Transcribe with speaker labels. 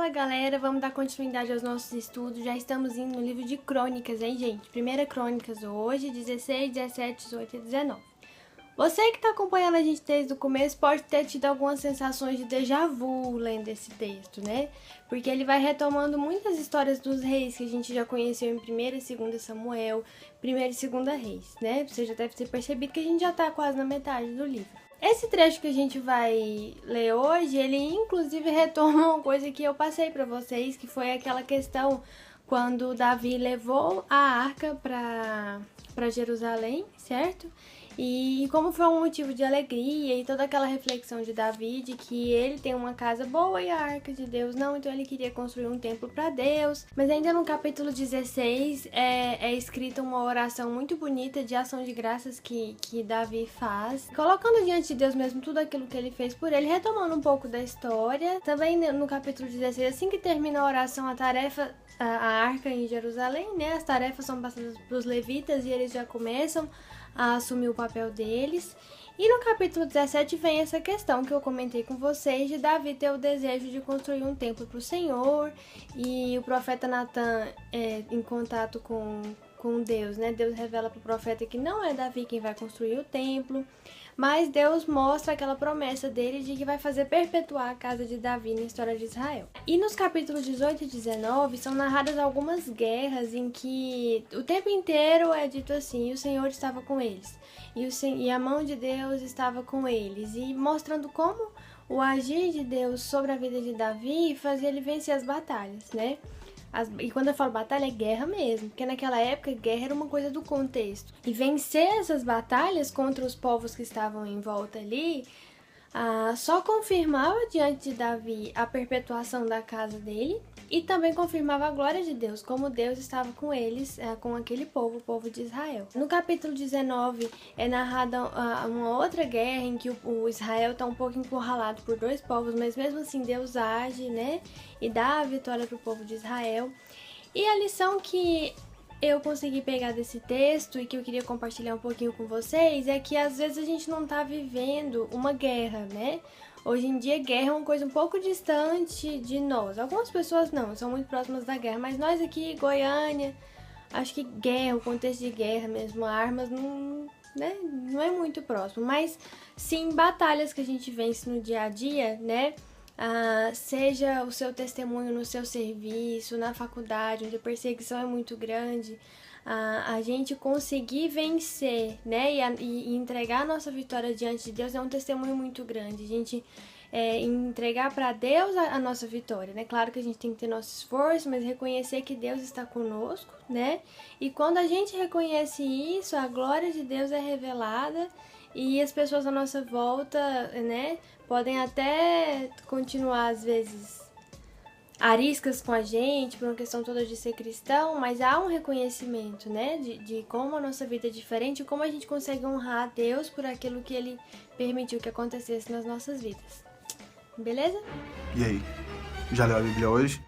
Speaker 1: Fala galera, vamos dar continuidade aos nossos estudos. Já estamos indo no livro de Crônicas, hein gente? Primeira Crônicas hoje, 16, 17, 18 e 19. Você que está acompanhando a gente desde o começo pode ter tido algumas sensações de déjà vu lendo esse texto, né? Porque ele vai retomando muitas histórias dos reis que a gente já conheceu em 1ª e 2ª Samuel, 1ª e 2ª Reis, né? Você já deve ter percebido que a gente já está quase na metade do livro. Esse trecho que a gente vai ler hoje, ele inclusive retoma uma coisa que eu passei para vocês, que foi aquela questão quando Davi levou a arca para Jerusalém, certo? E como foi um motivo de alegria e toda aquela reflexão de Davi de que ele tem uma casa boa e a arca de Deus não, então ele queria construir um templo para Deus. Mas ainda no capítulo 16 é escrita uma oração muito bonita de ação de graças que Davi faz, colocando diante de Deus mesmo tudo aquilo que ele fez por ele, retomando um pouco da história. Também no capítulo 16, assim que termina a oração, a arca em Jerusalém, né? As tarefas são passadas para os levitas e eles já começam a assumir o papel deles. E no capítulo 17 vem essa questão que eu comentei com vocês de Davi ter o desejo de construir um templo para o Senhor, e o profeta Natan em contato com Deus, né? Deus revela para o profeta que não é Davi quem vai construir o templo, mas Deus mostra aquela promessa dele de que vai fazer perpetuar a casa de Davi na história de Israel. E nos capítulos 18 e 19 são narradas algumas guerras em que o tempo inteiro é dito assim: o Senhor estava com eles, e a mão de Deus estava com eles, e mostrando como o agir de Deus sobre a vida de Davi fazia ele vencer as batalhas, né? E quando eu falo batalha, é guerra mesmo, porque naquela época guerra era uma coisa do contexto. E vencer essas batalhas contra os povos que estavam em volta ali, só confirmava diante de Davi a perpetuação da casa dele, e também confirmava a glória de Deus, como Deus estava com eles, com aquele povo, o povo de Israel. No capítulo 19 é narrada uma outra guerra em que o Israel está um pouco encurralado por dois povos, mas mesmo assim Deus age, né, e dá a vitória para o povo de Israel. E a lição que eu consegui pegar desse texto e que eu queria compartilhar um pouquinho com vocês é que às vezes a gente não está vivendo uma guerra, né? Hoje em dia, guerra é uma coisa um pouco distante de nós. Algumas pessoas não, são muito próximas da guerra, mas nós aqui, Goiânia, acho que guerra, o contexto de guerra mesmo, armas, não, né, não é muito próximo. Mas sim, batalhas que a gente vence no dia a dia, né? Seja o seu testemunho no seu serviço, na faculdade, onde a perseguição é muito grande, a gente conseguir vencer, né, e entregar a nossa vitória diante de Deus é um testemunho muito grande. A gente entregar para Deus a nossa vitória, né? Claro que a gente tem que ter nosso esforço, mas reconhecer que Deus está conosco, né? E quando a gente reconhece isso, a glória de Deus é revelada e as pessoas à nossa volta, né, podem até continuar às vezes ariscas com a gente por uma questão toda de ser cristão, mas há um reconhecimento, né, de como a nossa vida é diferente e como a gente consegue honrar a Deus por aquilo que Ele permitiu que acontecesse nas nossas vidas. Beleza?
Speaker 2: E aí, já leu a Bíblia hoje?